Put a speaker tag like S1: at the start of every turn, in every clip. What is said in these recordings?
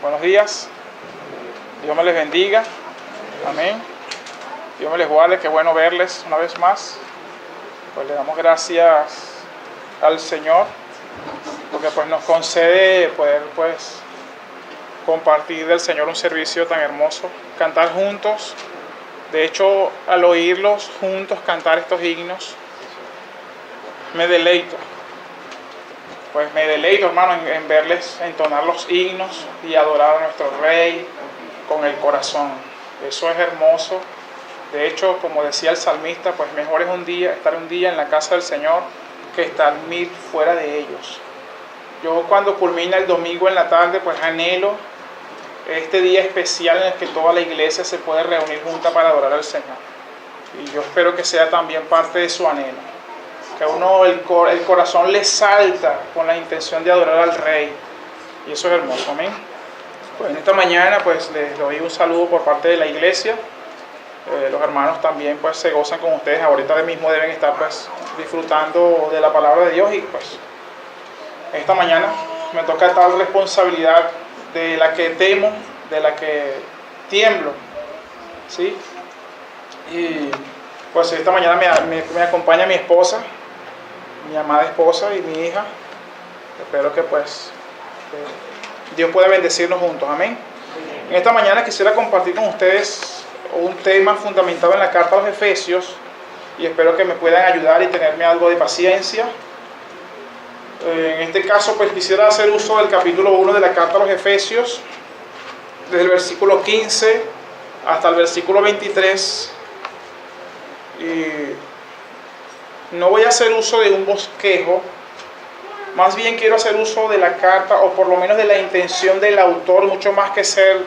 S1: Buenos días. Dios me les bendiga. Amén. Dios me les guarde. Qué bueno verles una vez más. Pues le damos gracias al Señor porque pues nos concede poder pues compartir del Señor un servicio tan hermoso, cantar juntos. De hecho, al oírlos juntos cantar estos himnos, me deleito. Pues me deleito, hermano, en verles entonar los himnos y adorar a nuestro Rey con el corazón. Eso es hermoso. De hecho, como decía el salmista, pues mejor es estar un día en la casa del Señor que estar 1000 fuera de ellos. Yo cuando culmina el domingo en la tarde, pues anhelo este día especial en el que toda la iglesia se puede reunir junta para adorar al Señor. Y yo espero que sea también parte de su anhelo. Que a uno el corazón le salta con la intención de adorar al Rey. Y eso es hermoso, amén. Pues en esta mañana pues les doy un saludo por parte de la iglesia. Los hermanos también pues se gozan con ustedes. Ahorita mismo deben estar pues disfrutando de la palabra de Dios. Y pues esta mañana me toca tal responsabilidad de la que temo, de la que tiemblo, ¿sí? Y pues esta mañana me acompaña mi esposa, mi amada esposa y mi hija. Espero que pues Dios pueda bendecirnos juntos, amén. En esta mañana quisiera compartir con ustedes un tema fundamentado en la carta a los Efesios y espero que me puedan ayudar y tenerme algo de paciencia. En este caso pues quisiera hacer uso del capítulo 1 de la carta a los Efesios, desde el versículo 15 hasta el versículo 23. Y no voy a hacer uso de un bosquejo, más bien quiero hacer uso de la carta, o por lo menos de la intención del autor, mucho más que ser,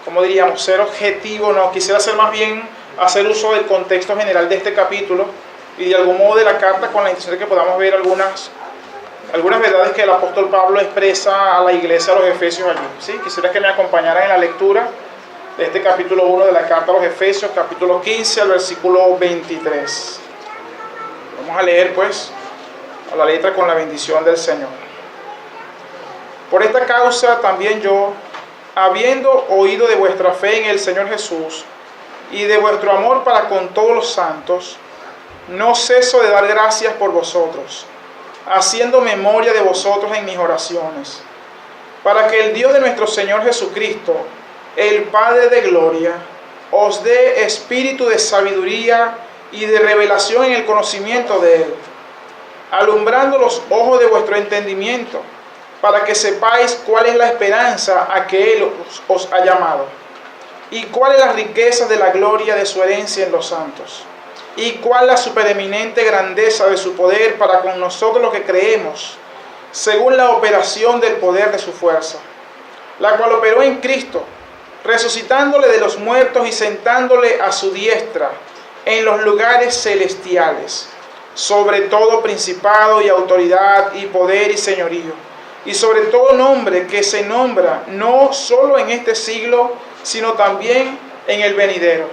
S1: ¿cómo diríamos?, ser objetivo. No, quisiera hacer más bien hacer uso del contexto general de este capítulo y de algún modo de la carta, con la intención de que podamos ver algunas verdades que el apóstol Pablo expresa a la iglesia, a los Efesios allí, ¿sí? Quisiera que me acompañaran en la lectura de este capítulo 1 de la carta a los Efesios, capítulo 15 al versículo 23. Vamos a leer pues a la letra con la bendición del Señor. Por esta causa también yo, habiendo oído de vuestra fe en el Señor Jesús y de vuestro amor para con todos los santos, no ceso de dar gracias por vosotros, haciendo memoria de vosotros en mis oraciones, para que el Dios de nuestro Señor Jesucristo, el Padre de gloria, os dé espíritu de sabiduría y de revelación en el conocimiento de Él, alumbrando los ojos de vuestro entendimiento, para que sepáis cuál es la esperanza a que Él os ha llamado, y cuál es la riqueza de la gloria de su herencia en los santos, y cuál la supereminente grandeza de su poder para con nosotros los que creemos, según la operación del poder de su fuerza, la cual operó en Cristo, resucitándole de los muertos y sentándole a su diestra en los lugares celestiales, sobre todo principado y autoridad y poder y señorío, y sobre todo nombre que se nombra no solo en este siglo, sino también en el venidero.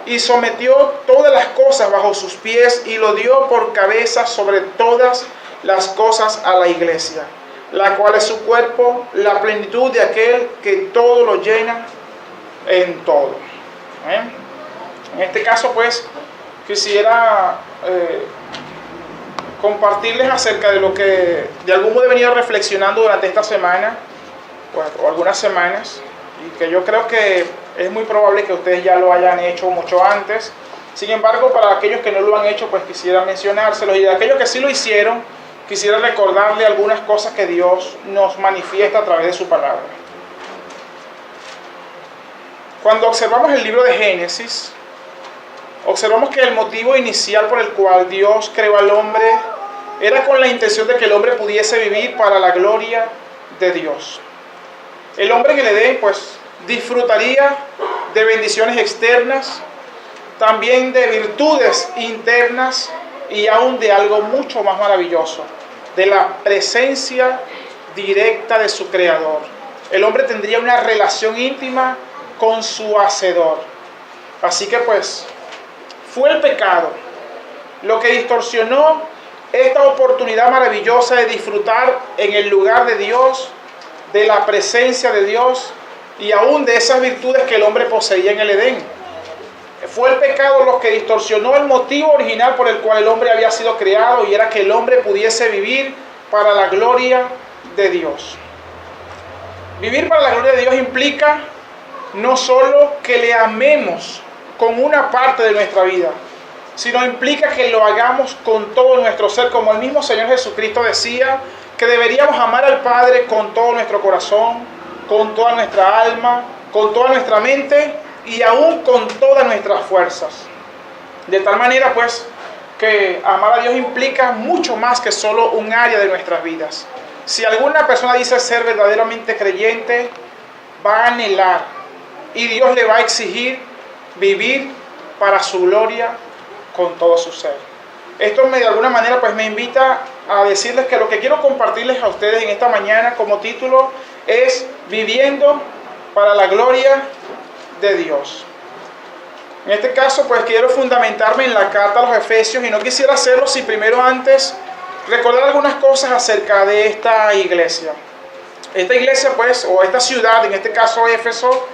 S1: Y sometió todas las cosas bajo sus pies y lo dio por cabeza sobre todas las cosas a la iglesia, la cual es su cuerpo, la plenitud de aquel que todo lo llena en todo. ¿Eh? En este caso pues quisiera compartirles acerca de lo que de algún modo he venido reflexionando durante esta semana, pues, o algunas semanas, y que yo creo que es muy probable que ustedes ya lo hayan hecho mucho antes. Sin embargo, para aquellos que no lo han hecho, pues quisiera mencionárselos, y de aquellos que sí lo hicieron, quisiera recordarle algunas cosas que Dios nos manifiesta a través de su palabra. Cuando observamos el libro de Génesis, observamos que el motivo inicial por el cual Dios creó al hombre era con la intención de que el hombre pudiese vivir para la gloria de Dios. El hombre en el Edén pues disfrutaría de bendiciones externas, también de virtudes internas y aún de algo mucho más maravilloso, de la presencia directa de su Creador. El hombre tendría una relación íntima con su Hacedor. Así que pues fue el pecado lo que distorsionó esta oportunidad maravillosa de disfrutar en el lugar de Dios, de la presencia de Dios y aún de esas virtudes que el hombre poseía en el Edén. Fue el pecado lo que distorsionó el motivo original por el cual el hombre había sido creado, y era que el hombre pudiese vivir para la gloria de Dios. Vivir para la gloria de Dios implica no solo que le amemos con una parte de nuestra vida, sino implica que lo hagamos con todo nuestro ser, como el mismo Señor Jesucristo decía, que deberíamos amar al Padre con todo nuestro corazón, con toda nuestra alma, con toda nuestra mente y aún con todas nuestras fuerzas. De tal manera, pues, que amar a Dios implica mucho más que solo un área de nuestras vidas. Si alguna persona dice ser verdaderamente creyente, va a anhelar y Dios le va a exigir vivir para su gloria con todo su ser. Esto de alguna manera pues me invita a decirles que lo que quiero compartirles a ustedes en esta mañana como título es viviendo para la gloria de Dios. En este caso pues quiero fundamentarme en la carta a los Efesios, y no quisiera hacerlo sin primero antes recordar algunas cosas acerca de esta iglesia. Esta iglesia pues, o esta ciudad, en este caso Éfeso,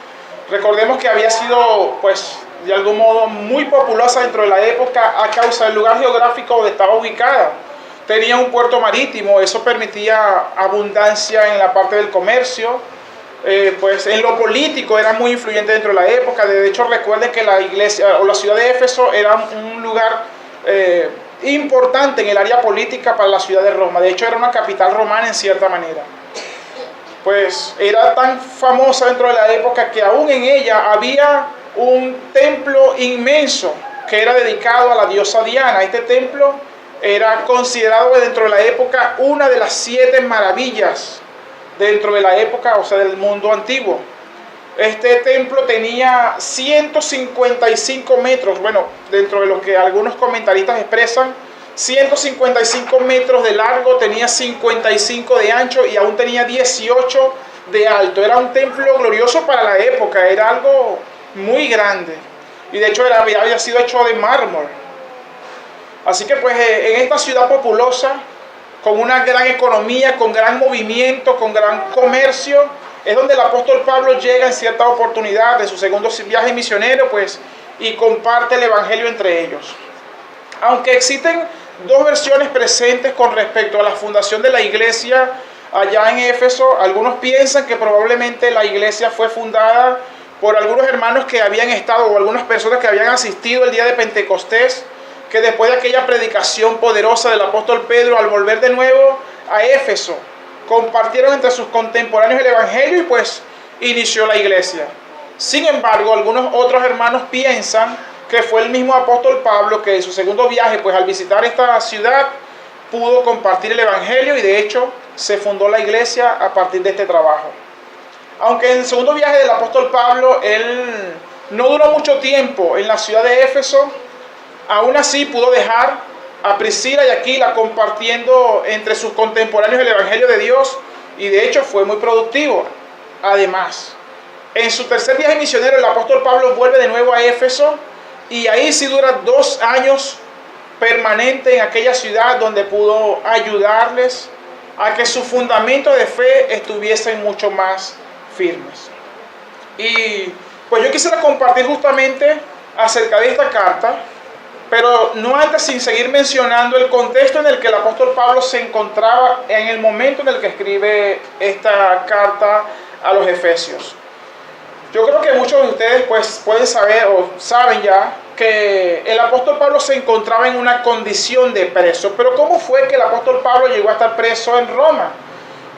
S1: recordemos que había sido pues de algún modo muy populosa dentro de la época a causa del lugar geográfico donde estaba ubicada. Tenía un puerto marítimo, eso permitía abundancia en la parte del comercio. Pues en lo político era muy influyente dentro de la época. De hecho, recuerden que la iglesia o la ciudad de Éfeso era un lugar importante en el área política para la ciudad de Roma. De hecho, era una capital romana en cierta manera. Pues era tan famosa dentro de la época que aún en ella había un templo inmenso que era dedicado a la diosa Diana. Este templo era considerado dentro de la época una de las 7 maravillas dentro de la época, o sea, del mundo antiguo. Este templo tenía 155 metros, bueno, dentro de lo que algunos comentaristas expresan, 155 metros de largo, tenía 55 de ancho y aún tenía 18 de alto. Era un templo glorioso para la época, era algo muy grande, y de hecho había sido hecho de mármol. Así que pues en esta ciudad populosa, con una gran economía, con gran movimiento, con gran comercio, es donde el apóstol Pablo llega en cierta oportunidad de su segundo viaje misionero, pues, y comparte el evangelio entre ellos. Aunque existen dos versiones presentes con respecto a la fundación de la iglesia allá en Éfeso, algunos piensan que probablemente la iglesia fue fundada por algunos hermanos que habían estado, o algunas personas que habían asistido el día de Pentecostés, que después de aquella predicación poderosa del apóstol Pedro, al volver de nuevo a Éfeso, compartieron entre sus contemporáneos el evangelio y pues inició la iglesia. Sin embargo, algunos otros hermanos piensan que fue el mismo apóstol Pablo que en su segundo viaje, pues al visitar esta ciudad, pudo compartir el evangelio, y de hecho se fundó la iglesia a partir de este trabajo. Aunque en el segundo viaje del apóstol Pablo, él no duró mucho tiempo en la ciudad de Éfeso, aún así pudo dejar a Priscila y Aquila compartiendo entre sus contemporáneos el evangelio de Dios, y de hecho fue muy productivo. Además, en su tercer viaje misionero, el apóstol Pablo vuelve de nuevo a Éfeso, y ahí sí dura 2 años permanente en aquella ciudad, donde pudo ayudarles a que sus fundamentos de fe estuviesen mucho más firmes. Y pues yo quisiera compartir justamente acerca de esta carta, pero no antes sin seguir mencionando el contexto en el que el apóstol Pablo se encontraba en el momento en el que escribe esta carta a los Efesios. Yo creo que muchos de ustedes pues pueden saber o saben ya que el apóstol Pablo se encontraba en una condición de preso. Pero ¿cómo fue que el apóstol Pablo llegó a estar preso en Roma?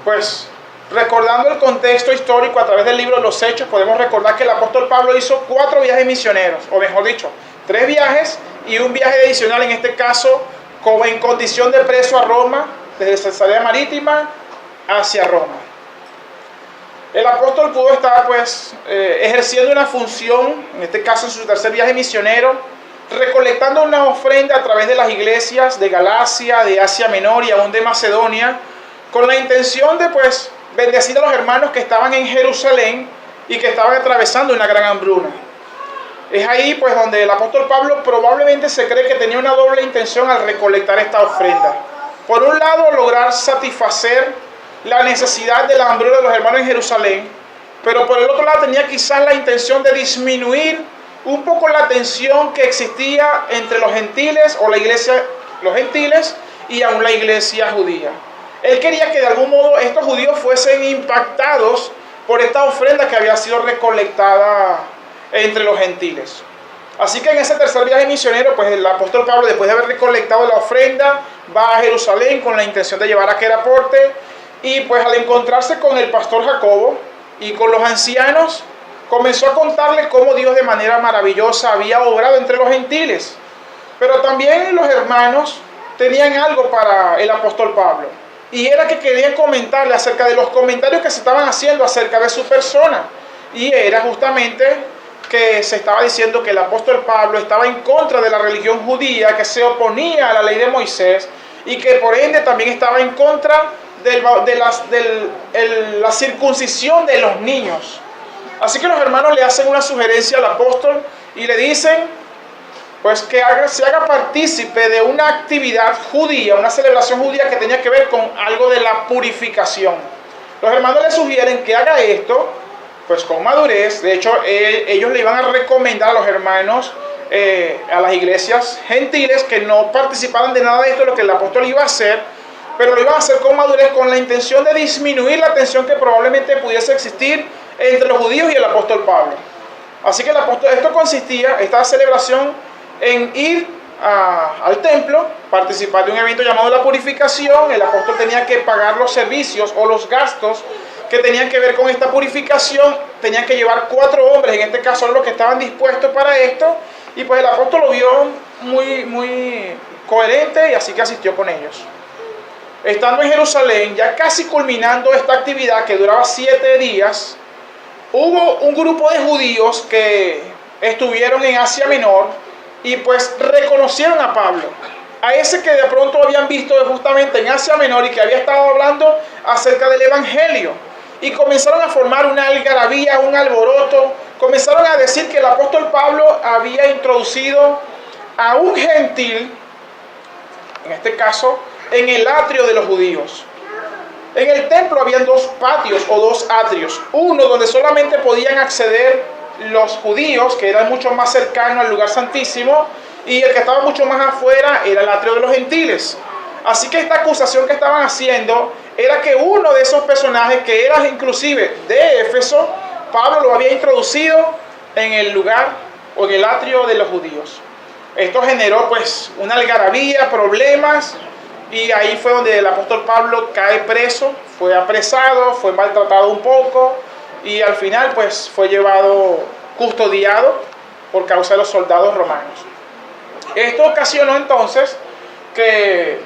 S1: Pues recordando el contexto histórico a través del libro de los Hechos, podemos recordar que el apóstol Pablo hizo 4 viajes misioneros, o mejor dicho, 3 viajes y un viaje adicional, en este caso como en condición de preso a Roma, desde Cesarea Marítima hacia Roma. El apóstol pudo estar pues ejerciendo una función, en este caso en su tercer viaje misionero, recolectando una ofrenda a través de las iglesias de Galacia, de Asia Menor y aún de Macedonia, con la intención de pues bendecir a los hermanos que estaban en Jerusalén y que estaban atravesando una gran hambruna. Es ahí pues donde el apóstol Pablo probablemente se cree que tenía una doble intención al recolectar esta ofrenda. Por un lado, lograr satisfacer la necesidad de la hambruna de los hermanos en Jerusalén, pero por el otro lado tenía quizás la intención de disminuir un poco la tensión que existía entre los gentiles o la iglesia, los gentiles y aún la iglesia judía. Él quería que de algún modo estos judíos fuesen impactados por esta ofrenda que había sido recolectada entre los gentiles. Así que en ese tercer viaje misionero, pues el apóstol Pablo, después de haber recolectado la ofrenda, va a Jerusalén con la intención de llevar aquel aporte, y pues al encontrarse con el pastor Jacobo y con los ancianos, comenzó a contarle cómo Dios de manera maravillosa había obrado entre los gentiles. Pero también los hermanos tenían algo para el apóstol Pablo, y era que querían comentarle acerca de los comentarios que se estaban haciendo acerca de su persona, y era justamente que se estaba diciendo que el apóstol Pablo estaba en contra de la religión judía, que se oponía a la ley de Moisés, y que por ende también estaba en contra de la circuncisión de los niños. Así que los hermanos le hacen una sugerencia al apóstol y le dicen pues que se haga partícipe de una actividad judía, una celebración judía que tenía que ver con algo de la purificación. Los hermanos le sugieren que haga esto pues con madurez. De hecho, ellos le iban a recomendar a los hermanos, a las iglesias gentiles, que no participaran de nada de esto, de lo que el apóstol iba a hacer, pero lo iban a hacer con madurez, con la intención de disminuir la tensión que probablemente pudiese existir entre los judíos y el apóstol Pablo. Así que esto consistía, esta celebración, en ir al templo, participar de un evento llamado la purificación. El apóstol tenía que pagar los servicios o los gastos que tenían que ver con esta purificación. Tenían que llevar 4 hombres, en este caso los que estaban dispuestos para esto, y pues el apóstol lo vio muy coherente, y así que asistió con ellos. Estando en Jerusalén, ya casi culminando esta actividad que duraba 7 días, hubo un grupo de judíos que estuvieron en Asia Menor y pues reconocieron a Pablo, a ese que de pronto habían visto justamente en Asia Menor y que había estado hablando acerca del evangelio, y comenzaron a formar una algarabía, un alboroto. Comenzaron a decir que el apóstol Pablo había introducido a un gentil, en este caso en el atrio de los judíos. En el templo habían 2 patios o 2 atrios, uno donde solamente podían acceder los judíos, que eran mucho más cercanos al lugar santísimo, y el que estaba mucho más afuera era el atrio de los gentiles. Así que esta acusación que estaban haciendo era que uno de esos personajes, que era inclusive de Éfeso, Pablo lo había introducido en el lugar o en el atrio de los judíos. Esto generó pues una algarabía, problemas, y ahí fue donde el apóstol Pablo cae preso, fue apresado, fue maltratado un poco, y al final pues fue llevado, custodiado por causa de los soldados romanos. Esto ocasionó entonces que,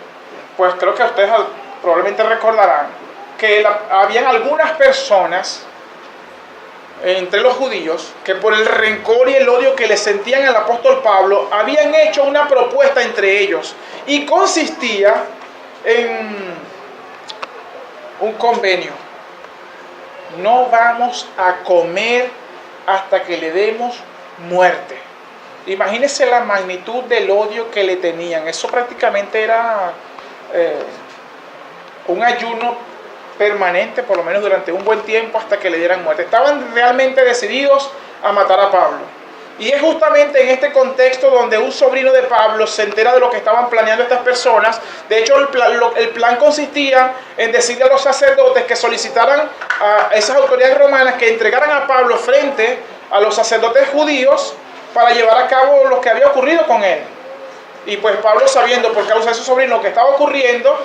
S1: pues creo que ustedes probablemente recordarán, que habían algunas personas entre los judíos que por el rencor y el odio que le sentían al apóstol Pablo, habían hecho una propuesta entre ellos, y consistía en un convenio: no vamos a comer hasta que le demos muerte. Imagínense la magnitud del odio que le tenían. Eso prácticamente era un ayuno permanente, por lo menos durante un buen tiempo, hasta que le dieran muerte. Estaban realmente decididos a matar a Pablo. Y es justamente en este contexto donde un sobrino de Pablo se entera de lo que estaban planeando estas personas. De hecho, el plan consistía en decirle a los sacerdotes que solicitaran a esas autoridades romanas que entregaran a Pablo frente a los sacerdotes judíos para llevar a cabo lo que había ocurrido con él. Y pues Pablo, sabiendo por causa de su sobrino lo que estaba ocurriendo,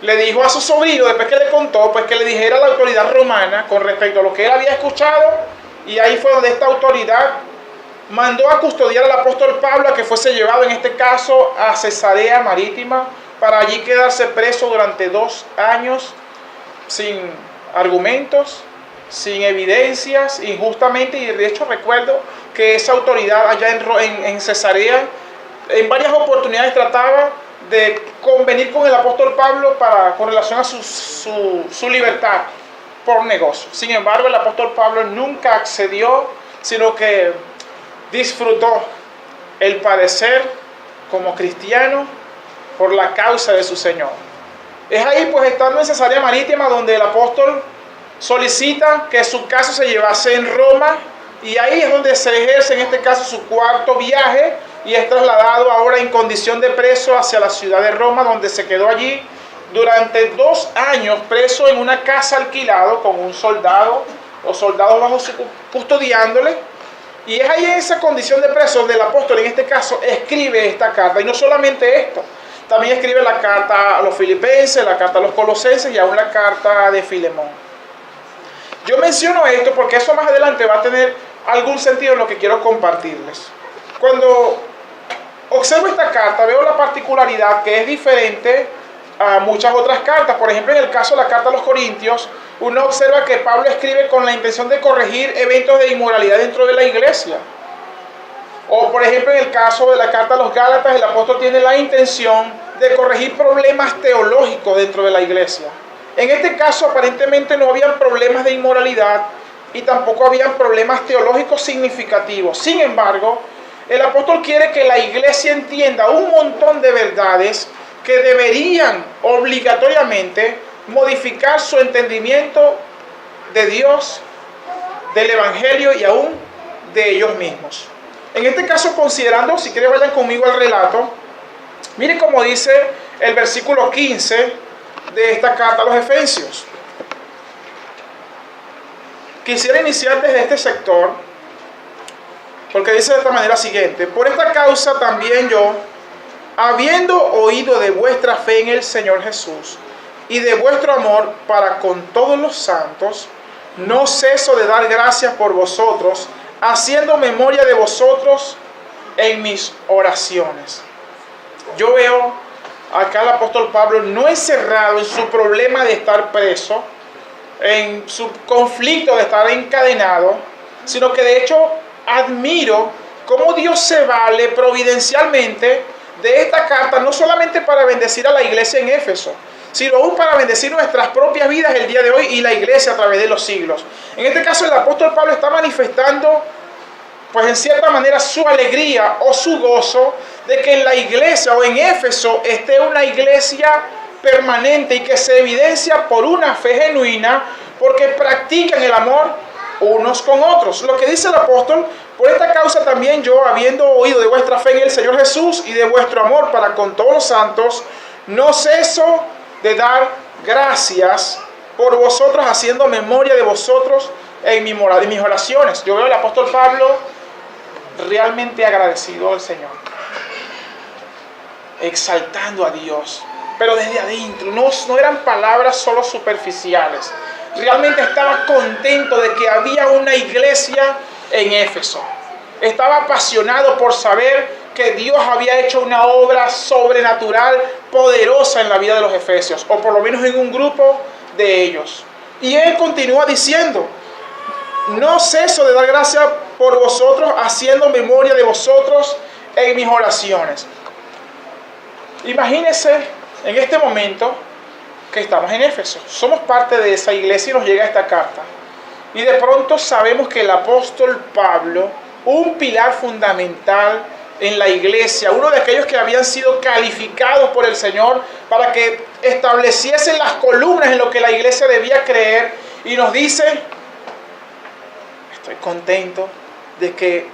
S1: le dijo a su sobrino, después que le contó, pues que le dijera a la autoridad romana con respecto a lo que él había escuchado. Y ahí fue donde esta autoridad mandó a custodiar al apóstol Pablo, a que fuese llevado en este caso a Cesarea Marítima, para allí quedarse preso durante 2 años sin argumentos, sin evidencias, injustamente. Y de hecho recuerdo que esa autoridad allá en Cesarea en varias oportunidades trataba de convenir con el apóstol Pablo con relación a su libertad por negocio. Sin embargo, el apóstol Pablo nunca accedió, sino que disfrutó el padecer como cristiano por la causa de su Señor. Es ahí, pues, estando en Cesarea Marítima, donde el apóstol solicita que su caso se llevase en Roma, y ahí es donde se ejerce en este caso su cuarto viaje, y es trasladado ahora en condición de preso hacia la ciudad de Roma, donde se quedó allí durante 2 años preso en una casa alquilado con un soldado, los soldados bajo su custodiándole. Y es ahí en esa condición de preso donde el apóstol en este caso escribe esta carta. Y no solamente esto, también escribe la carta a los filipenses, la carta a los colosenses y aún la carta de Filemón. Yo menciono esto porque eso más adelante va a tener algún sentido en lo que quiero compartirles. Cuando observo esta carta veo la particularidad que es diferente a muchas otras cartas. Por ejemplo, en el caso de la carta a los Corintios, uno observa que Pablo escribe con la intención de corregir eventos de inmoralidad dentro de la iglesia. O por ejemplo, en el caso de la carta a los Gálatas, el apóstol tiene la intención de corregir problemas teológicos dentro de la iglesia. En este caso, aparentemente no habían problemas de inmoralidad y tampoco habían problemas teológicos significativos. Sin embargo, el apóstol quiere que la iglesia entienda un montón de verdades que deberían obligatoriamente modificar su entendimiento de Dios, del Evangelio y aún de ellos mismos. En este caso, considerando, si quieren vayan conmigo al relato, miren cómo dice el versículo 15 de esta carta a los Efesios. Quisiera iniciar desde este sector, porque dice de esta manera siguiente: por esta causa también yo, habiendo oído de vuestra fe en el Señor Jesús y de vuestro amor para con todos los santos, no ceso de dar gracias por vosotros, haciendo memoria de vosotros en mis oraciones. Yo veo acá al apóstol Pablo no encerrado en su problema de estar preso, en su conflicto de estar encadenado, sino que de hecho admiro cómo Dios se vale providencialmente de esta carta, no solamente para bendecir a la iglesia en Éfeso, sino aún para bendecir nuestras propias vidas el día de hoy y la iglesia a través de los siglos. En este caso, el apóstol Pablo está manifestando, pues en cierta manera, su alegría o su gozo de que en la iglesia o en Éfeso esté una iglesia permanente y que se evidencia por una fe genuina, porque practican el amor unos con otros. Lo que dice el apóstol: por esta causa también yo, habiendo oído de vuestra fe en el Señor Jesús y de vuestro amor para con todos los santos, no ceso de dar gracias por vosotros, haciendo memoria de vosotros en mis oraciones. Yo veo al apóstol Pablo realmente agradecido al Señor, exaltando a Dios, pero desde adentro. No eran palabras solo superficiales. Realmente estaba contento de que había una iglesia en Éfeso. Estaba apasionado por saber que Dios había hecho una obra sobrenatural, poderosa en la vida de los efesios, o por lo menos en un grupo de ellos. Y él continúa diciendo: no ceso de dar gracias por vosotros, haciendo memoria de vosotros en mis oraciones. Imagínense en este momento que estamos en Éfeso, somos parte de esa iglesia y nos llega esta carta. Y de pronto sabemos que el apóstol Pablo, un pilar fundamental en la iglesia, uno de aquellos que habían sido calificados por el Señor para que estableciesen las columnas en lo que la iglesia debía creer, y nos dice: estoy contento de que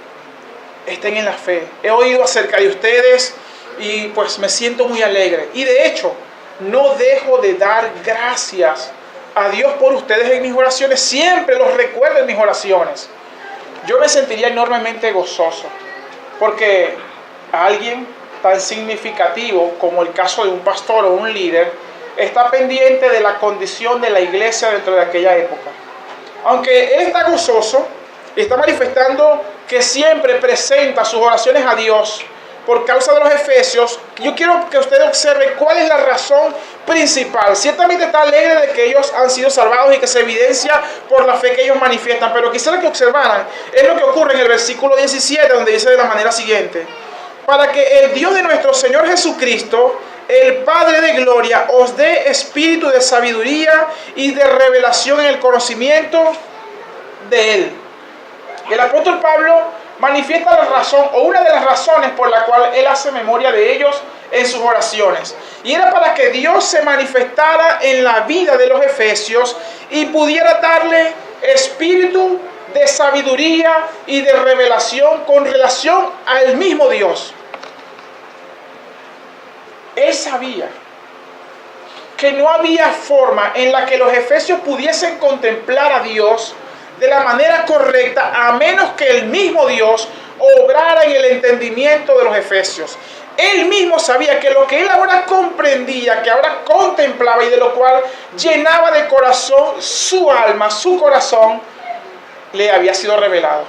S1: estén en la fe. He oído acerca de ustedes y pues me siento muy alegre. Y de hecho, no dejo de dar gracias a Dios por ustedes en mis oraciones. Siempre los recuerdo en mis oraciones. Yo me sentiría enormemente gozoso, porque alguien tan significativo como el caso de un pastor o un líder está pendiente de la condición de la iglesia dentro de aquella época. Aunque él está gozoso y está manifestando que siempre presenta sus oraciones a Dios por causa de los efesios, yo quiero que usted observe cuál es la razón principal. Ciertamente está alegre de que ellos han sido salvados y que se evidencia por la fe que ellos manifiestan, pero quisiera que observaran es lo que ocurre en el versículo 17, donde dice de la manera siguiente: para que el Dios de nuestro Señor Jesucristo, el Padre de gloria, os dé espíritu de sabiduría y de revelación en el conocimiento de Él. El apóstol Pablo manifiesta la razón, o una de las razones por la cual él hace memoria de ellos en sus oraciones. Y era para que Dios se manifestara en la vida de los efesios y pudiera darle espíritu de sabiduría y de revelación con relación al mismo Dios. Él sabía que no había forma en la que los efesios pudiesen contemplar a Dios de la manera correcta, a menos que el mismo Dios obrara en el entendimiento de los efesios. Él mismo sabía que lo que él ahora comprendía, que ahora contemplaba y de lo cual llenaba de corazón su alma, su corazón, le había sido revelado.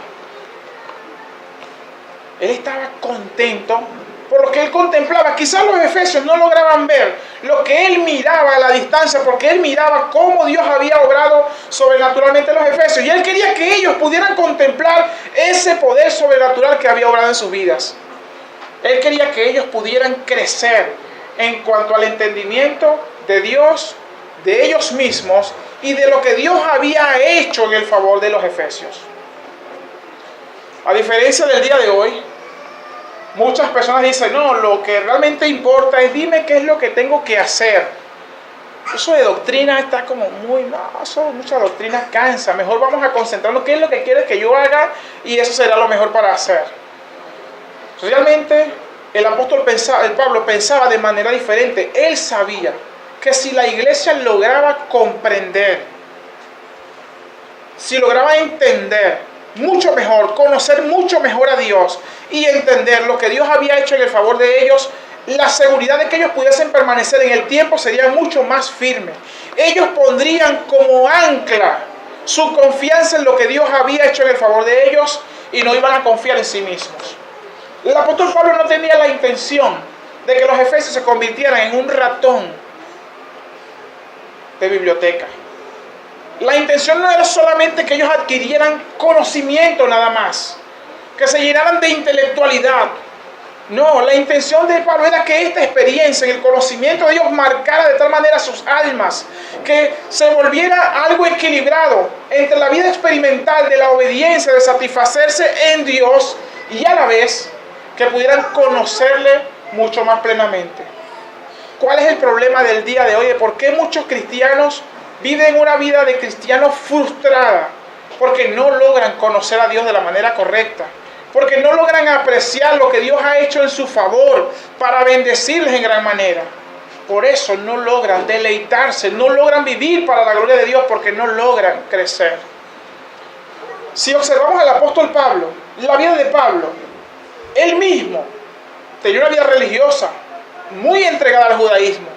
S1: Él estaba contento por lo que él contemplaba. Quizás los efesios no lograban ver lo que él miraba a la distancia, porque él miraba cómo Dios había obrado sobrenaturalmente en los efesios. Y él quería que ellos pudieran contemplar ese poder sobrenatural que había obrado en sus vidas. Él quería que ellos pudieran crecer en cuanto al entendimiento de Dios, de ellos mismos y de lo que Dios había hecho en el favor de los efesios. A diferencia del día de hoy, muchas personas dicen, no, lo que realmente importa es dime qué es lo que tengo que hacer. Eso de doctrina está como muy, no, eso mucha doctrina cansa. Mejor vamos a concentrarnos qué es lo que quieres que yo haga y eso será lo mejor para hacer. Realmente el apóstol Pablo pensaba de manera diferente. Él sabía que si la iglesia lograba comprender, si lograba entender mucho mejor, conocer mucho mejor a Dios y entender lo que Dios había hecho en el favor de ellos, la seguridad de que ellos pudiesen permanecer en el tiempo sería mucho más firme. Ellos pondrían como ancla su confianza en lo que Dios había hecho en el favor de ellos y no iban a confiar en sí mismos. El apóstol Pablo no tenía la intención de que los efesios se convirtieran en un ratón de biblioteca. La intención no era solamente que ellos adquirieran conocimiento nada más, que se llenaran de intelectualidad. No, la intención de Pablo era que esta experiencia en el conocimiento de Dios marcara de tal manera sus almas, que se volviera algo equilibrado entre la vida experimental de la obediencia, de satisfacerse en Dios y a la vez que pudieran conocerle mucho más plenamente. ¿Cuál es el problema del día de hoy? ¿De por qué muchos cristianos viven una vida de cristianos frustrada? Porque no logran conocer a Dios de la manera correcta. Porque no logran apreciar lo que Dios ha hecho en su favor para bendecirles en gran manera. Por eso no logran deleitarse, no logran vivir para la gloria de Dios porque no logran crecer. Si observamos al apóstol Pablo, la vida de Pablo, él mismo tenía una vida religiosa muy entregada al judaísmo,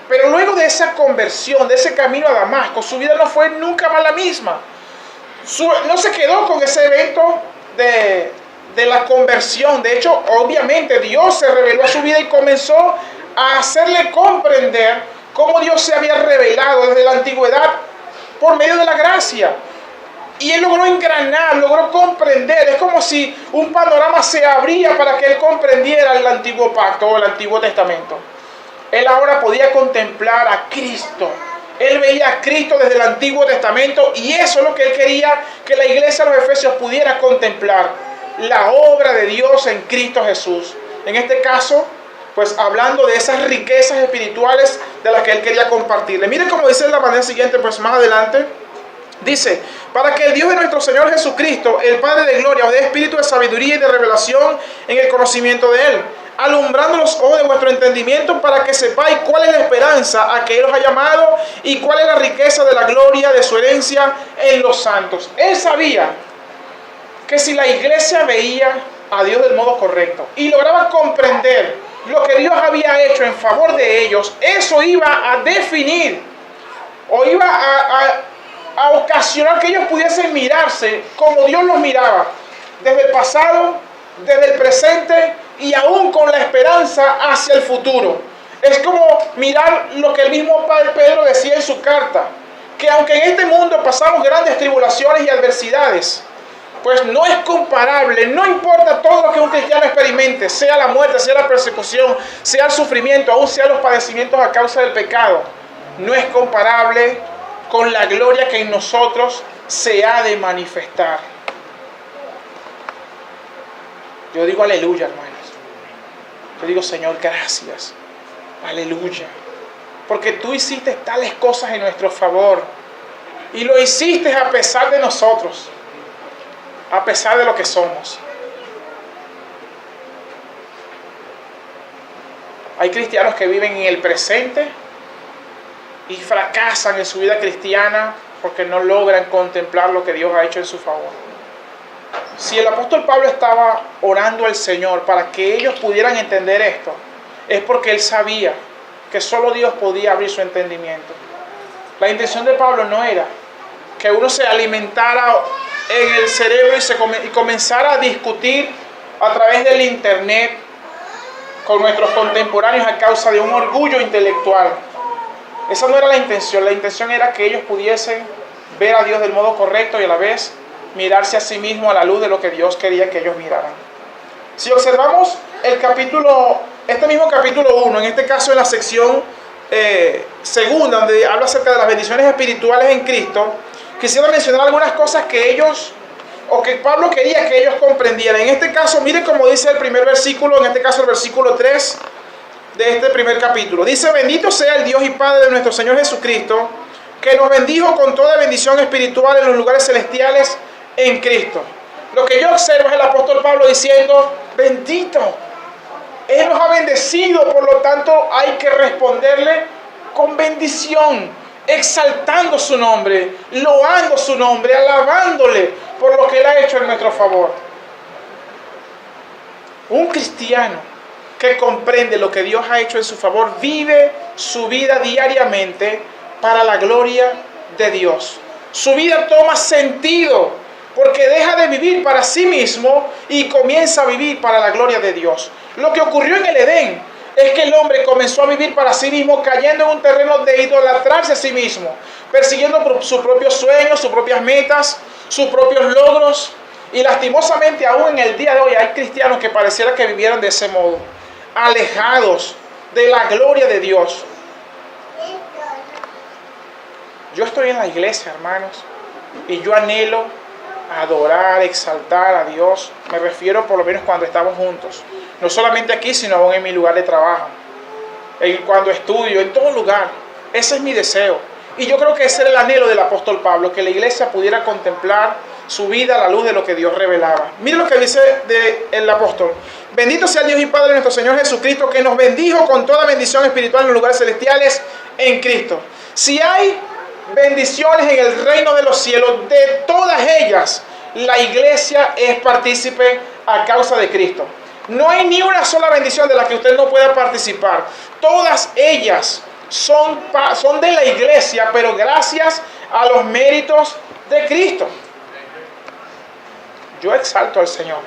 S1: pero luego de esa conversión, de ese camino a Damasco, su vida no fue nunca más la misma. No se quedó con ese evento de la conversión. De hecho, obviamente Dios se reveló a su vida y comenzó a hacerle comprender cómo Dios se había revelado desde la antigüedad por medio de la gracia. Y él logró engranar, logró comprender. Es como si un panorama se abría para que él comprendiera el antiguo pacto o el antiguo testamento. Él ahora podía contemplar a Cristo. Él veía a Cristo desde el Antiguo Testamento y eso es lo que él quería que la iglesia de los Efesios pudiera contemplar. La obra de Dios en Cristo Jesús. En este caso, pues hablando de esas riquezas espirituales de las que él quería compartirle. Miren cómo dice de la manera siguiente, pues más adelante. Dice, para que el Dios de nuestro Señor Jesucristo, el Padre de gloria, os dé espíritu de sabiduría y de revelación en el conocimiento de Él, alumbrando los ojos de vuestro entendimiento para que sepáis cuál es la esperanza a que Él os ha llamado y cuál es la riqueza de la gloria de su herencia en los santos. Él sabía que si la iglesia veía a Dios del modo correcto y lograba comprender lo que Dios había hecho en favor de ellos, eso iba a definir o iba a ocasionar que ellos pudiesen mirarse como Dios los miraba, desde el pasado, desde el presente y aún con la esperanza hacia el futuro. Es como mirar lo que el mismo Padre Pedro decía en su carta, que aunque en este mundo pasamos grandes tribulaciones y adversidades, pues no es comparable, no importa todo lo que un cristiano experimente, sea la muerte, sea la persecución, sea el sufrimiento, aún sea los padecimientos a causa del pecado, no es comparable con la gloria que en nosotros se ha de manifestar. Yo digo aleluya, hermanos. Yo digo, Señor, gracias. Aleluya. Porque tú hiciste tales cosas en nuestro favor. Y lo hiciste a pesar de nosotros. A pesar de lo que somos. Hay cristianos que viven en el presente y fracasan en su vida cristiana porque no logran contemplar lo que Dios ha hecho en su favor. Si el apóstol Pablo estaba orando al Señor para que ellos pudieran entender esto, es porque él sabía que solo Dios podía abrir su entendimiento. La intención de Pablo no era que uno se alimentara en el cerebro y comenzara a discutir a través del internet con nuestros contemporáneos a causa de un orgullo intelectual. Esa no era la intención. La intención era que ellos pudiesen ver a Dios del modo correcto y a la vez mirarse a sí mismos a la luz de lo que Dios quería que ellos miraran. Si observamos este mismo capítulo 1, en este caso en la sección segunda, donde habla acerca de las bendiciones espirituales en Cristo, quisiera mencionar algunas cosas que ellos, o que Pablo quería que ellos comprendieran. En este caso, miren cómo dice el primer versículo, en este caso el versículo 3 de este primer capítulo. Dice, bendito sea el Dios y Padre de nuestro Señor Jesucristo, que nos bendijo con toda bendición espiritual en los lugares celestiales en Cristo. Lo que yo observo es el apóstol Pablo diciendo, bendito. Él nos ha bendecido, por lo tanto hay que responderle con bendición, exaltando su nombre, loando su nombre, alabándole por lo que Él ha hecho en nuestro favor. Un cristiano que comprende lo que Dios ha hecho en su favor, vive su vida diariamente para la gloria de Dios. Su vida toma sentido porque deja de vivir para sí mismo y comienza a vivir para la gloria de Dios. Lo que ocurrió en el Edén es que el hombre comenzó a vivir para sí mismo, cayendo en un terreno de idolatrarse a sí mismo, persiguiendo sus propios sueños, sus propias metas, sus propios logros. Y lastimosamente aún en el día de hoy hay cristianos que pareciera que vivieran de ese modo, alejados de la gloria de Dios. Yo estoy en la iglesia, hermanos, y yo anhelo adorar, exaltar a Dios. Me refiero por lo menos cuando estamos juntos. No solamente aquí, sino aún en mi lugar de trabajo. Cuando estudio, en todo lugar. Ese es mi deseo. Y yo creo que ese era el anhelo del apóstol Pablo, que la iglesia pudiera contemplar su vida a la luz de lo que Dios revelaba. Mire lo que dice el apóstol. Bendito sea el Dios y Padre de nuestro Señor Jesucristo, que nos bendijo con toda bendición espiritual en los lugares celestiales en Cristo. Si hay bendiciones en el reino de los cielos, de todas ellas la iglesia es partícipe a causa de Cristo. No hay ni una sola bendición de la que usted no pueda participar. Todas ellas son de la iglesia, pero gracias a los méritos de Cristo. Yo exalto al Señor,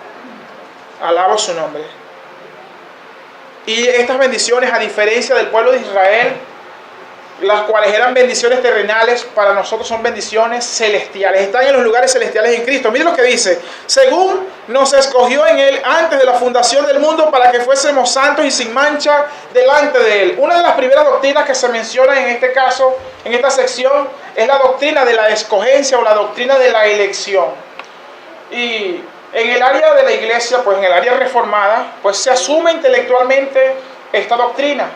S1: alabo su nombre. Y estas bendiciones, a diferencia del pueblo de Israel, las cuales eran bendiciones terrenales, para nosotros son bendiciones celestiales. Están en los lugares celestiales en Cristo. Miren lo que dice: según nos escogió en Él antes de la fundación del mundo, para que fuésemos santos y sin mancha delante de Él. Una de las primeras doctrinas que se menciona en este caso, en esta sección, es la doctrina de la escogencia o la doctrina de la elección. Y en el área de la iglesia, pues en el área reformada, pues se asume intelectualmente esta doctrina.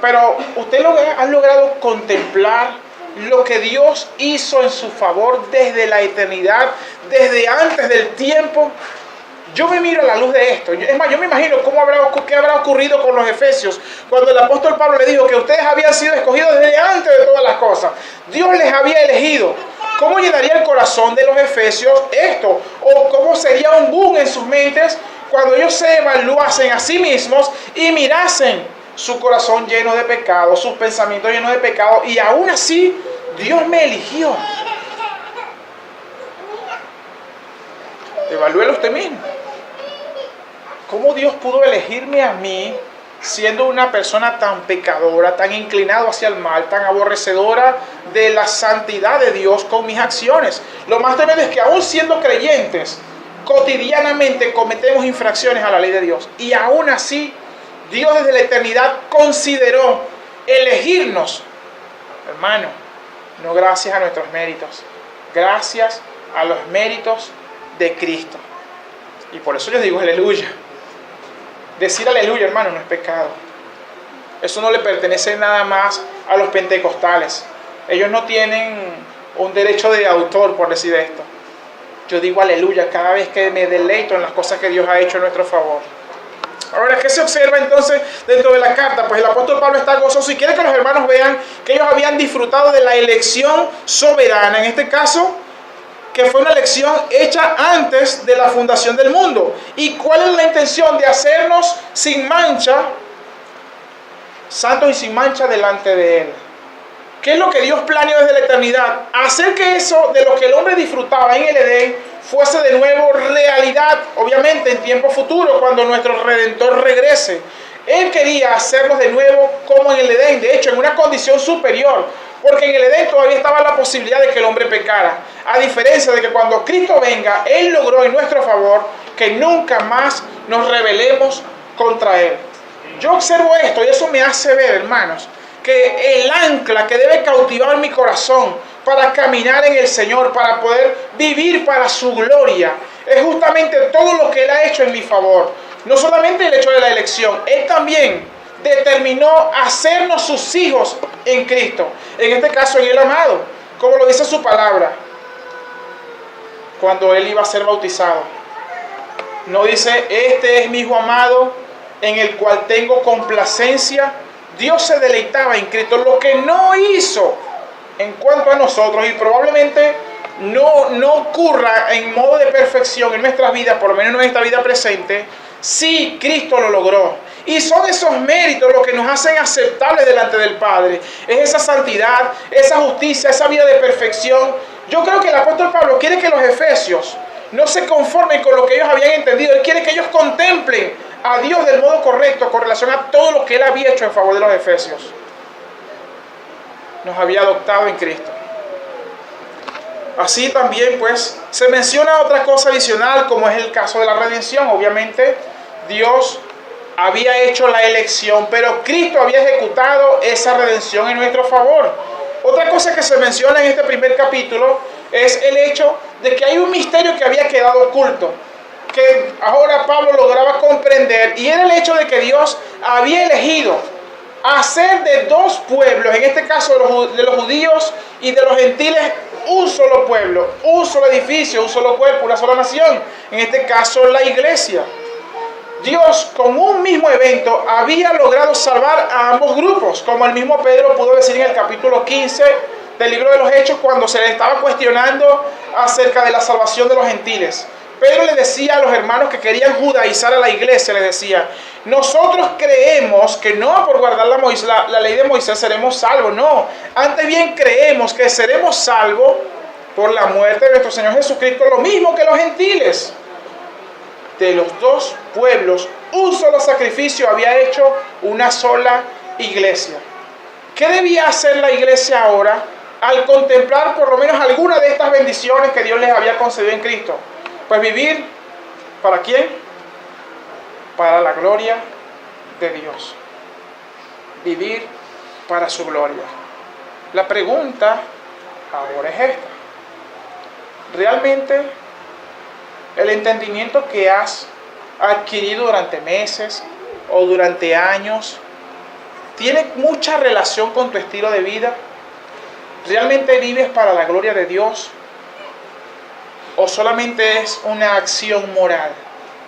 S1: Pero usted ha logrado contemplar lo que Dios hizo en su favor desde la eternidad, desde antes del tiempo. Yo me miro a la luz de esto. Es más, yo me imagino qué habrá ocurrido con los efesios cuando el apóstol Pablo le dijo que ustedes habían sido escogidos desde antes de todas las cosas. Dios les había elegido. ¿Cómo llenaría el corazón de los efesios esto? ¿O cómo sería un boom en sus mentes cuando ellos se evaluasen a sí mismos y mirasen su corazón lleno de pecado, sus pensamientos llenos de pecado, y aún así Dios me eligió? Evalúelo usted mismo. ¿Cómo Dios pudo elegirme a mí, siendo una persona tan pecadora, tan inclinado hacia el mal, tan aborrecedora de la santidad de Dios con mis acciones? Lo más tremendo es que aún siendo creyentes, cotidianamente cometemos infracciones a la ley de Dios. Y aún así, Dios desde la eternidad consideró elegirnos. Hermano, no gracias a nuestros méritos, gracias a los méritos de Cristo. Y por eso yo digo aleluya. Decir aleluya, hermano, no es pecado. Eso no le pertenece nada más a los pentecostales. Ellos no tienen un derecho de autor por decir esto. Yo digo aleluya cada vez que me deleito en las cosas que Dios ha hecho en nuestro favor. Ahora, ¿qué se observa entonces dentro de la carta? Pues el apóstol Pablo está gozoso y quiere que los hermanos vean que ellos habían disfrutado de la elección soberana. En este caso, que fue una elección hecha antes de la fundación del mundo. ¿Y cuál es la intención? De hacernos sin mancha, santos y sin mancha delante de Él. ¿Qué es lo que Dios planeó desde la eternidad? Hacer que eso de lo que el hombre disfrutaba en el Edén fuese de nuevo realidad, obviamente en tiempo futuro, cuando nuestro Redentor regrese. Él quería hacernos de nuevo como en el Edén, de hecho en una condición superior, porque en el Edén todavía estaba la posibilidad de que el hombre pecara, a diferencia de que cuando Cristo venga, Él logró en nuestro favor que nunca más nos rebelemos contra Él. Yo observo esto y eso me hace ver, hermanos, que el ancla que debe cautivar mi corazón para caminar en el Señor, para poder vivir para su gloria, es justamente todo lo que Él ha hecho en mi favor. No solamente el hecho de la elección, Él también determinó hacernos sus hijos en Cristo. En este caso en el amado, como lo dice su palabra, cuando Él iba a ser bautizado. No dice, este es mi hijo amado, en el cual tengo complacencia. Dios se deleitaba en Cristo, lo que no hizo en cuanto a nosotros, y probablemente no ocurra en modo de perfección en nuestras vidas, por lo menos en nuestra vida presente. Sí, Cristo lo logró. Y son esos méritos los que nos hacen aceptables delante del Padre. Es esa santidad, esa justicia, esa vida de perfección. Yo creo que el apóstol Pablo quiere que los efesios no se conformen con lo que ellos habían entendido. Él quiere que ellos contemplen a Dios del modo correcto con relación a todo lo que Él había hecho en favor de los efesios. Nos había adoptado en Cristo. Así también, pues, se menciona otra cosa adicional, como es el caso de la redención. Obviamente, Dios había hecho la elección, pero Cristo había ejecutado esa redención en nuestro favor. Otra cosa que se menciona en este primer capítulo es el hecho de que hay un misterio que había quedado oculto, que ahora Pablo lograba comprender, y era el hecho de que Dios había elegido hacer de dos pueblos, en este caso de los judíos y de los gentiles, un solo pueblo, un solo edificio, un solo cuerpo, una sola nación, en este caso la iglesia. Dios, con un mismo evento, había logrado salvar a ambos grupos, como el mismo Pedro pudo decir en el capítulo 15 del libro de los Hechos, cuando se le estaba cuestionando acerca de la salvación de los gentiles. Pedro le decía a los hermanos que querían judaizar a la iglesia, les decía, nosotros creemos que no por guardar la ley de Moisés seremos salvos, no, antes bien creemos que seremos salvos por la muerte de nuestro Señor Jesucristo, lo mismo que los gentiles. De los dos pueblos, un solo sacrificio había hecho una sola iglesia. ¿Qué debía hacer la iglesia ahora al contemplar por lo menos alguna de estas bendiciones que Dios les había concedido en Cristo? Pues vivir, ¿para quién? Para la gloria de Dios. Vivir para su gloria. La pregunta ahora es esta. ¿Realmente el entendimiento que has adquirido durante meses o durante años tiene mucha relación con tu estilo de vida? ¿Realmente vives para la gloria de Dios? ¿O solamente es una acción moral?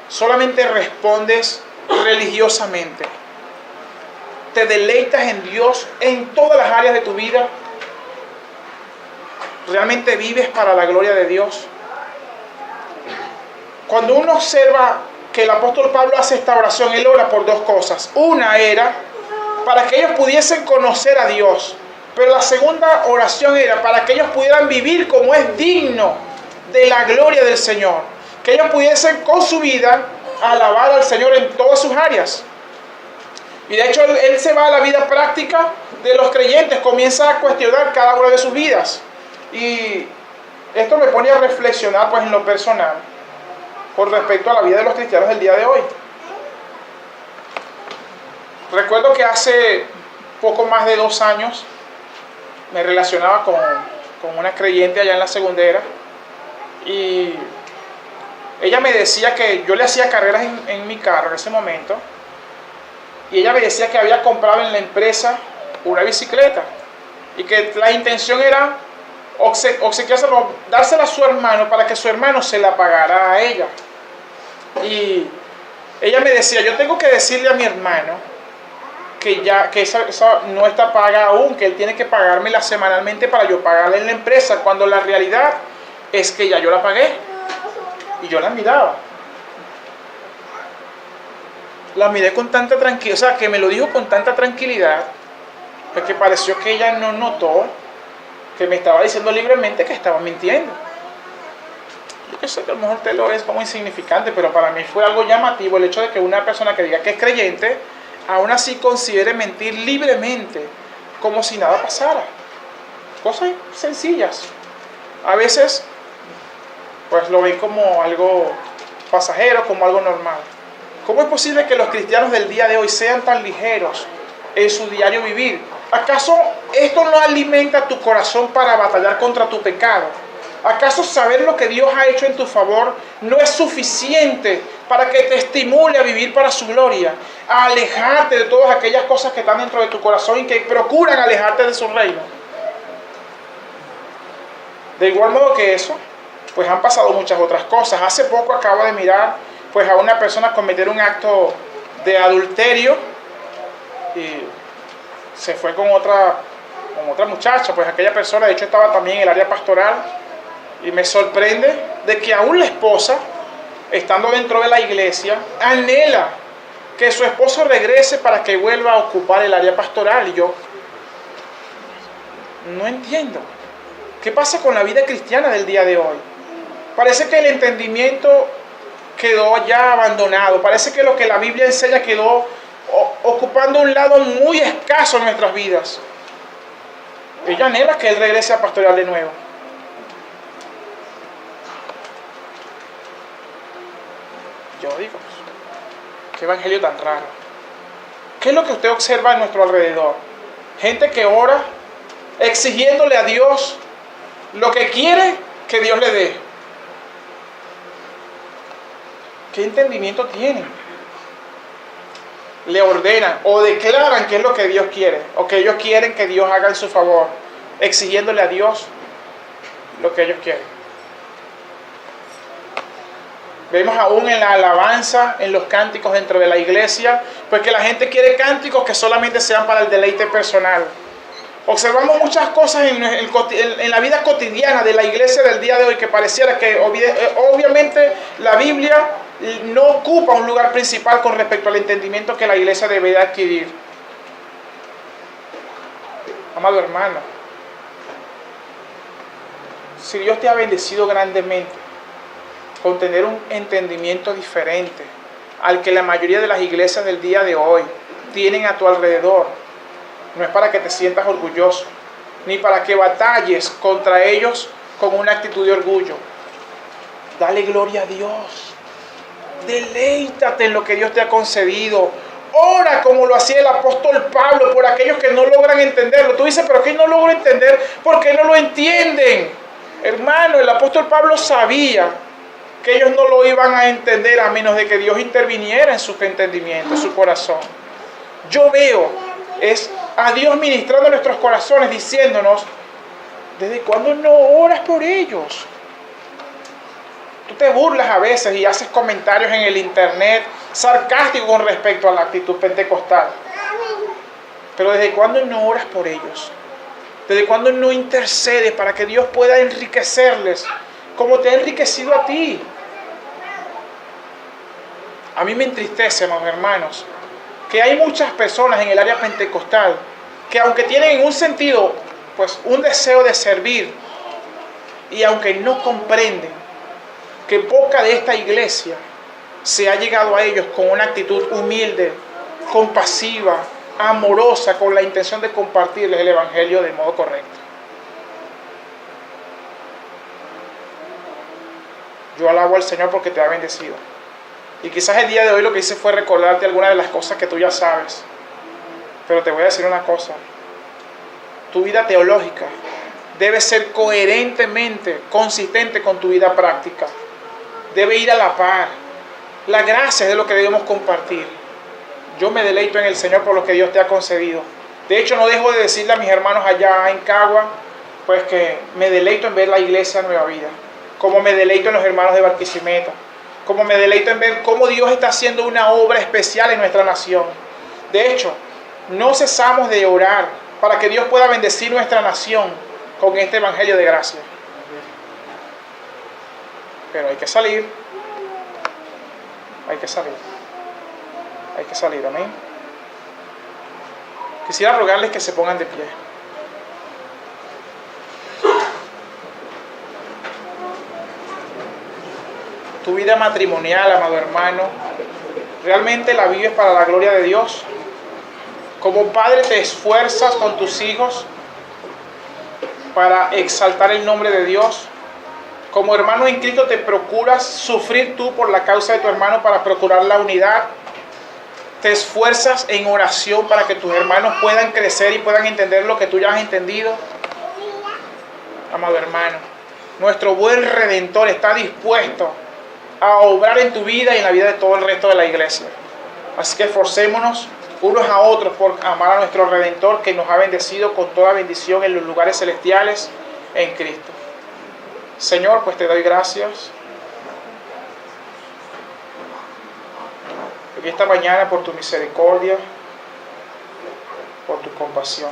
S1: ¿Solamente respondes religiosamente? ¿Te deleitas en Dios en todas las áreas de tu vida? ¿Realmente vives para la gloria de Dios? Cuando uno observa que el apóstol Pablo hace esta oración, él ora por dos cosas. Una era para que ellos pudiesen conocer a Dios, pero la segunda oración era para que ellos pudieran vivir como es digno de la gloria del Señor, que ellos pudiesen con su vida alabar al Señor en todas sus áreas. Y de hecho él se va a la vida práctica de los creyentes, comienza a cuestionar cada una de sus vidas, y esto me pone a reflexionar pues en lo personal con respecto a la vida de los cristianos del día de hoy. Recuerdo que hace poco más de 2 años me relacionaba con una creyente allá en la Segundera, y ella me decía que yo le hacía carreras en mi carro en ese momento, y ella me decía que había comprado en la empresa una bicicleta y que la intención era obsequiárselo, dársela a su hermano para que su hermano se la pagara a ella. Y ella me decía, yo tengo que decirle a mi hermano que esa no está paga aún, que él tiene que pagármela semanalmente para yo pagarle en la empresa, cuando la realidad es que ya yo la pagué. Y yo la miraba. La miré con tanta tranquilidad, o sea, que me lo dijo con tanta tranquilidad, porque pareció que ella no notó que me estaba diciendo libremente que estaba mintiendo. Yo sé que a lo mejor usted lo es como insignificante, pero para mí fue algo llamativo el hecho de que una persona que diga que es creyente, aún así considere mentir libremente, como si nada pasara. Cosas sencillas. A veces, pues lo ven como algo pasajero, como algo normal. ¿Cómo es posible que los cristianos del día de hoy sean tan ligeros en su diario vivir? ¿Acaso esto no alimenta tu corazón para batallar contra tu pecado? ¿Acaso saber lo que Dios ha hecho en tu favor no es suficiente para que te estimule a vivir para su gloria? A alejarte de todas aquellas cosas que están dentro de tu corazón y que procuran alejarte de su reino. De igual modo que eso, pues han pasado muchas otras cosas. Hace poco acabo de mirar pues a una persona cometer un acto de adulterio y se fue con otra muchacha. Pues aquella persona de hecho estaba también en el área pastoral. Y me sorprende de que aún la esposa, estando dentro de la iglesia, anhela que su esposo regrese para que vuelva a ocupar el área pastoral. Y yo no entiendo. ¿Qué pasa con la vida cristiana del día de hoy? Parece que el entendimiento quedó ya abandonado. Parece que lo que la Biblia enseña quedó ocupando un lado muy escaso en nuestras vidas. Ella anhela que él regrese a pastorear de nuevo. Yo digo, qué evangelio tan raro. ¿Qué es lo que usted observa a nuestro alrededor? Gente que ora exigiéndole a Dios lo que quiere que Dios le dé. ¿Qué entendimiento tienen? Le ordenan o declaran qué es lo que Dios quiere, o que ellos quieren que Dios haga en su favor, exigiéndole a Dios lo que ellos quieren. Vemos aún en la alabanza, en los cánticos dentro de la iglesia, pues que la gente quiere cánticos que solamente sean para el deleite personal. Observamos muchas cosas en la vida cotidiana de la iglesia del día de hoy que pareciera que obviamente la Biblia no ocupa un lugar principal con respecto al entendimiento que la iglesia debe adquirir. Amado hermano, si Dios te ha bendecido grandemente con tener un entendimiento diferente al que la mayoría de las iglesias del día de hoy tienen a tu alrededor, no es para que te sientas orgulloso, ni para que batalles contra ellos con una actitud de orgullo. Dale gloria a Dios. Deleítate en lo que Dios te ha concedido. Ora como lo hacía el apóstol Pablo por aquellos que no logran entenderlo. Tú dices, pero ¿qué no logro entender? ¿Por qué no lo entienden? Hermano, el apóstol Pablo sabía que ellos no lo iban a entender a menos de que Dios interviniera en su entendimiento, en su corazón. Yo veo es a Dios ministrando nuestros corazones, diciéndonos, ¿desde cuándo no oras por ellos? Tú te burlas a veces y haces comentarios en el internet sarcásticos con respecto a la actitud pentecostal. Pero ¿desde cuándo no oras por ellos? ¿Desde cuándo no intercedes para que Dios pueda enriquecerles como te ha enriquecido a ti? A mí me entristece, amados hermanos, que hay muchas personas en el área pentecostal que aunque tienen en un sentido, pues un deseo de servir, y aunque no comprenden que poca de esta iglesia se ha llegado a ellos con una actitud humilde, compasiva, amorosa, con la intención de compartirles el evangelio de modo correcto. Yo alabo al Señor porque te ha bendecido. Y quizás el día de hoy lo que hice fue recordarte algunas de las cosas que tú ya sabes. Pero te voy a decir una cosa. Tu vida teológica debe ser coherentemente consistente con tu vida práctica. Debe ir a la par. La gracia es de lo que debemos compartir. Yo me deleito en el Señor por lo que Dios te ha concedido. De hecho, no dejo de decirle a mis hermanos allá en Cagua, pues que me deleito en ver la iglesia Nueva Vida, como me deleito en los hermanos de Barquisimeto, como me deleito en ver cómo Dios está haciendo una obra especial en nuestra nación. De hecho, no cesamos de orar para que Dios pueda bendecir nuestra nación con este evangelio de gracia. Pero hay que salir. Hay que salir. Hay que salir, amén. Quisiera rogarles que se pongan de pie. Tu vida matrimonial, amado hermano, ¿realmente la vives para la gloria de Dios? Como padre te esfuerzas con tus hijos para exaltar el nombre de Dios. Como hermano en Cristo te procuras sufrir tú por la causa de tu hermano para procurar la unidad. Te esfuerzas en oración para que tus hermanos puedan crecer y puedan entender lo que tú ya has entendido. Amado hermano, nuestro buen Redentor está dispuesto a obrar en tu vida y en la vida de todo el resto de la iglesia. Así que esforcémonos unos a otros por amar a nuestro Redentor, que nos ha bendecido con toda bendición en los lugares celestiales en Cristo. Señor, pues te doy gracias en esta mañana por tu misericordia, por tu compasión.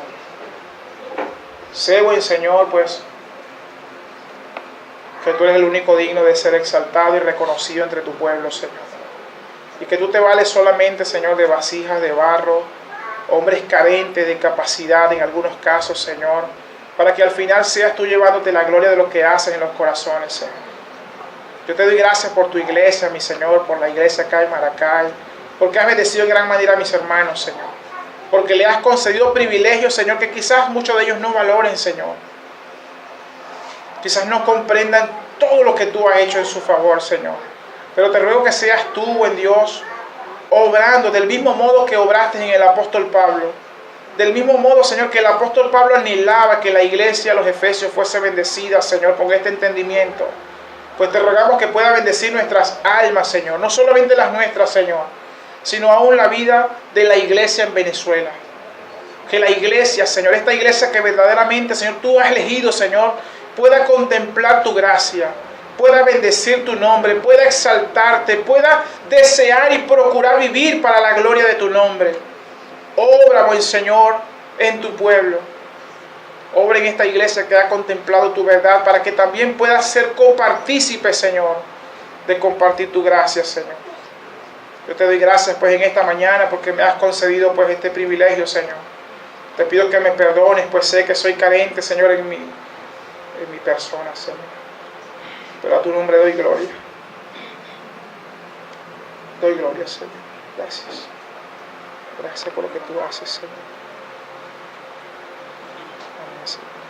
S1: Sé, buen Señor, pues que tú eres el único digno de ser exaltado y reconocido entre tu pueblo, Señor. Y que tú te vales solamente, Señor, de vasijas de barro, hombres carentes de capacidad en algunos casos, Señor, para que al final seas tú llevándote la gloria de lo que haces en los corazones, Señor. Yo te doy gracias por tu iglesia, mi Señor, por la iglesia acá en Maracay, porque has bendecido en gran manera a mis hermanos, Señor. Porque le has concedido privilegios, Señor, que quizás muchos de ellos no valoren, Señor. Quizás no comprendan todo lo que tú has hecho en su favor, Señor. Pero te ruego que seas tú, buen Dios, obrando del mismo modo que obraste en el apóstol Pablo. Del mismo modo, Señor, que el apóstol Pablo anhelaba que la iglesia, los efesios, fuese bendecida, Señor, con este entendimiento. Pues te rogamos que pueda bendecir nuestras almas, Señor. No solamente las nuestras, Señor, sino aún la vida de la iglesia en Venezuela. Que la iglesia, Señor, esta iglesia que verdaderamente, Señor, tú has elegido, Señor, pueda contemplar tu gracia, pueda bendecir tu nombre, pueda exaltarte, pueda desear y procurar vivir para la gloria de tu nombre. Obra, buen Señor, en tu pueblo. Obra en esta iglesia que ha contemplado tu verdad, para que también pueda ser copartícipe, Señor, de compartir tu gracia, Señor. Yo te doy gracias, pues, en esta mañana, porque me has concedido, pues, este privilegio, Señor. Te pido que me perdones, pues sé que soy carente, Señor, en mi persona, Señor. Pero a tu nombre doy gloria. Doy gloria, Señor. Gracias. Gracias por lo que tú haces, Señor. Amén, Señor.